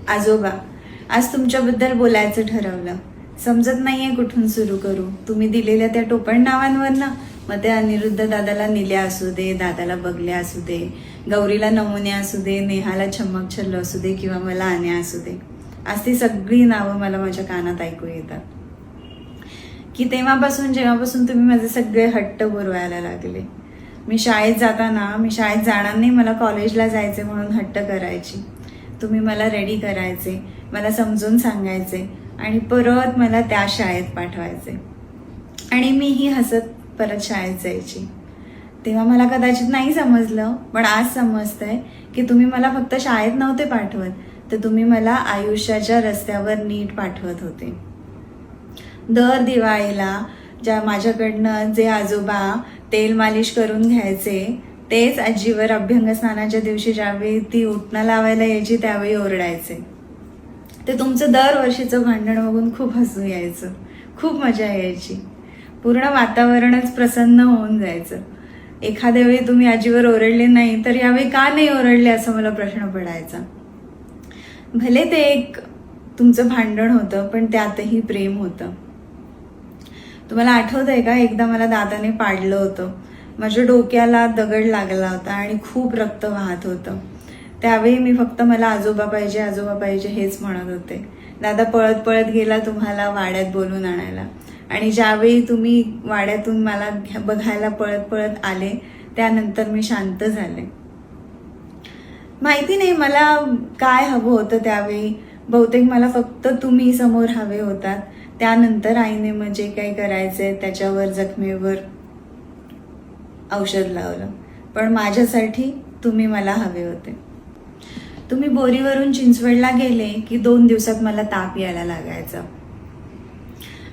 आजोबा, आज तुमच्याबद्दल बोलायचं ठरवलं. समजत नाहीये कुठून सुरू करू. तुम्ही दिलेल्या त्या टोपण नावांवरनं, मग ते अनिरुद्ध दादाला निल्या असू दे, दादाला बगल्या असू दे, गौरीला नमुन्या असू दे, नेहाला छम्मक छल्ल असू दे किंवा मला आण्या असू दे, आज ती सगळी नावं मला माझ्या कानात ऐकू येतात. की जेव्हापासून तुम्ही माझे सगळे हट्ट पुरवायला लागले. मी शाळेत जाणार नाही, मला कॉलेजला जायचे म्हणून हट्ट करायची. तुम्ही मला रेडी करायचे, मला समजून सांगायचे आणि परत मला त्या शाळेत पाठवायचे आणि मीही हसत परत शाळेत जायची. तेव्हा मला कदाचित नाही समजलं, पण आज समजतंय की तुम्ही मला फक्त शाळेत नव्हते पाठवत, तर तुम्ही मला आयुष्याच्या रस्त्यावर नीट पाठवत होते. दर दिवाळीला माझ्याकडनं जे आजोबा तेल मालिश करून घ्यायचे, तेच आजीवर अभ्यंग स्नानाच्या दिवशी ज्यावेळी ती उटणं लावायला यायची त्यावेळी ओरडायचे. ते तुमचं दरवर्षीचं भांडण बघून खूप हसू यायचं, खूप मजा यायची. पूर्ण वातावरणच प्रसन्न होऊन जायचं. एखाद्या वेळी तुम्ही आजीवर ओरडले नाही, तर यावेळी का नाही ओरडले असा मला प्रश्न पडायचा. भले ते एक तुमचं भांडण होतं, पण त्यातही प्रेम होतं. तुम्हाला आठवतंय का, एकदा मला दादाने पाडलं होतं. माझ्या डोक्याला दगड लागला होता आणि खूप रक्त वाहत होतं. त्यावेळी मी फक्त मला आजोबा पाहिजे हेच म्हणत होते. दादा पळत पळत गेला तुम्हाला वाड्यात बोलून आणायला आणि ज्यावेळी तुम्ही वाड्यातून मला बघायला पळत पळत आले, त्यानंतर मी शांत झाले. माहिती नाही मला काय हवं होतं त्यावेळी. बहुतेक मला फक्त तुम्ही समोर हवे होतात. त्यानंतर आईने मग जे काही करायचंय त्याच्यावर जखमेवर औषध लावलं, पण माझ्यासाठी तुम्ही मला हवे होते. तुम्ही बोरीवरून चिंचवडला गेले की 2 दिवसात मला ताप यायला लागायचा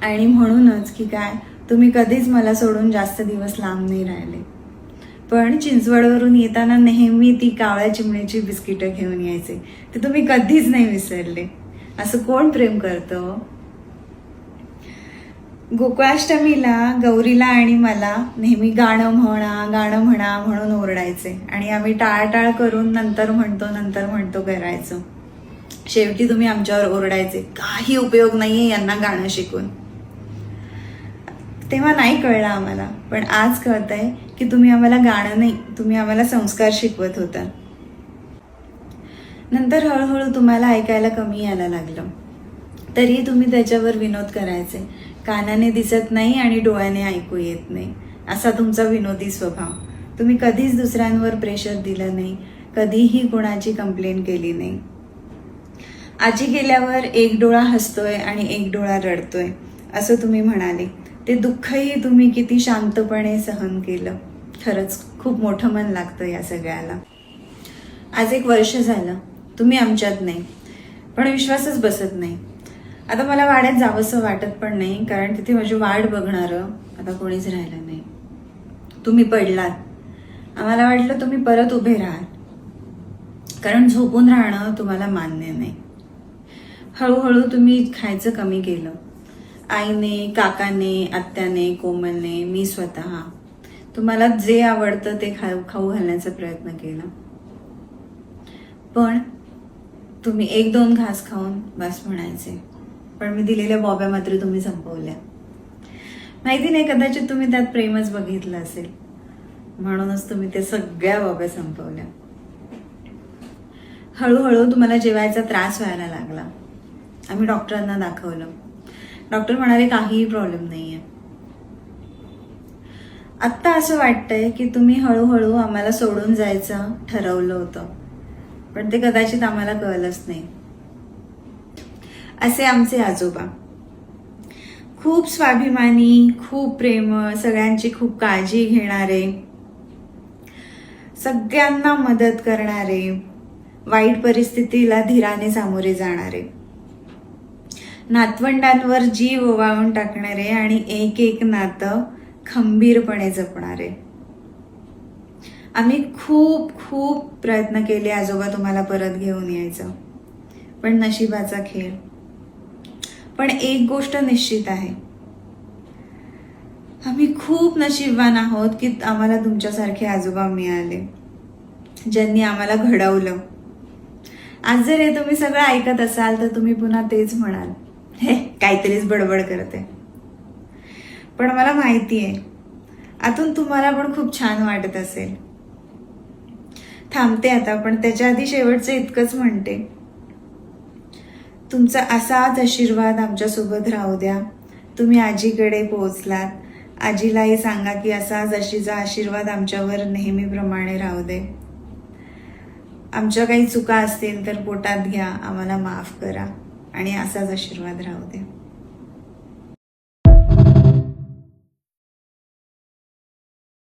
आणि म्हणूनच की काय, तुम्ही कधीच मला सोडून जास्त दिवस लांब नाही राहिले. पण चिंचवडवरून येताना नेहमी ती कावळ्या चिमणीची बिस्किटं घेऊन यायचे, ते तुम्ही कधीच नाही विसरले. असं कोण प्रेम करतं? गोकुळाष्टमीला गौरीला आणि मला नेहमी गाणं म्हणा म्हणून ओरडायचे आणि आम्ही टाळाटाळ करून नंतर म्हणतो करायचो. शेवटी तुम्ही आमच्यावर ओरडायचे, काही उपयोग नाहीये यांना गाणं शिकून. तेव्हा नाही कळलं आम्हाला, पण आज कळतंय की तुम्ही आम्हाला गाणं नाही, तुम्ही आम्हाला संस्कार शिकवत होता. नंतर हळूहळू तुम्हाला ऐकायला कमी यायला लागलं, तरी तुम्ही त्याच्यावर विनोद करायचे. कानाने दिसत नाही आणि डोळ्याने ऐकू येत नाही, असा तुमचा विनोदी स्वभाव. तुम्ही कधीच दुसऱ्यांवर प्रेशर दिलं नाही, कधीही कोणाची कंप्लेंट केली नाही. आजी गेल्यावर एक डोळा हसतोय आणि एक डोळा रडतोय असं तुम्ही म्हणाले. ते दुःखही तुम्ही किती शांतपणे सहन केलं. खरंच खूप मोठं मन लागतं या सगळ्याला. आज 1 वर्ष झालं तुम्ही आमच्यात नाही, पण विश्वासच बसत नाही. आता मला वाड्यात जावंसं वाटत पण नाही, कारण तिथे माझी वाट बघणारं आता कोणीच राहिलं नाही. तुम्ही पडलात, आम्हाला वाटलं तुम्ही परत उभे राहाल, कारण झोपून राहणं तुम्हाला मान्य नाही. हळूहळू तुम्ही खायचं कमी केलं. आईने, काकाने, आत्याने, कोमलने, मी स्वतः तुम्हाला जे आवडतं ते खाऊ घालण्याचा प्रयत्न केला. पण तुम्ही 1-2 घास खाऊन बस म्हणायचे, पण मी दिलेल्या बॉब्या मात्र तुम्ही संपवल्या. माहिती नाही, कदाचित तुम्ही त्यात प्रेमच बघितलं असेल, म्हणूनच तुम्ही ते सगळ्या बॉब्या संपवल्या. हळूहळू तुम्हाला जेवायचा त्रास व्हायला लागला. आम्ही डॉक्टरांना दाखवलं. डॉक्टर म्हणाले काहीही प्रॉब्लेम नाहीये. आत्ता असं वाटतंय की तुम्ही हळूहळू आम्हाला सोडून जायचं ठरवलं होतं, पण ते कदाचित आम्हाला कळलंच नाही. असे आमचे आजोबा, खूप स्वाभिमानी, खूप प्रेमळ, सगळ्यांची खूप काळजी घेणारे, सगळ्यांना मदत करणारे, वाईट परिस्थितीला धीराने सामोरे जाणारे, नातवंडांवर जीव ओवाळून टाकणारे आणि एक एक नातं खंबीरपणे जपणारे. आम्ही खूप खूप प्रयत्न केले आजोबा तुम्हाला परत घेऊन यायचं, पण नशिबाचा खेळ. पण एक गोष्ट निश्चित आहे, आम्ही खूप नशीबवान आहोत की आम्हाला तुमच्यासारखे आजोबा मिळाले, ज्यांनी आम्हाला घडवलं. आज जर हे तुम्ही सगळं ऐकत असाल तर तुम्ही पुन्हा तेच म्हणाल, हे काहीतरीच बडबड करते. पण मला माहिती आहे आतून तुम्हाला पण खूप छान वाटत असेल. थांबते आता, पण त्याच्या आधी शेवटचं इतकंच म्हणते, तुमचा असाच आशीर्वाद आमच्यासोबत राहू द्या. तुम्ही आजीकडे पोहोचलात, आजीलाही सांगा की असाच आजीचा आशीर्वाद आमच्यावर नेहमीप्रमाणे राहू दे. आमच्या काही चुका असतील तर पोटात घ्या, आम्हाला माफ करा आणि असाच आशीर्वाद राहू दे.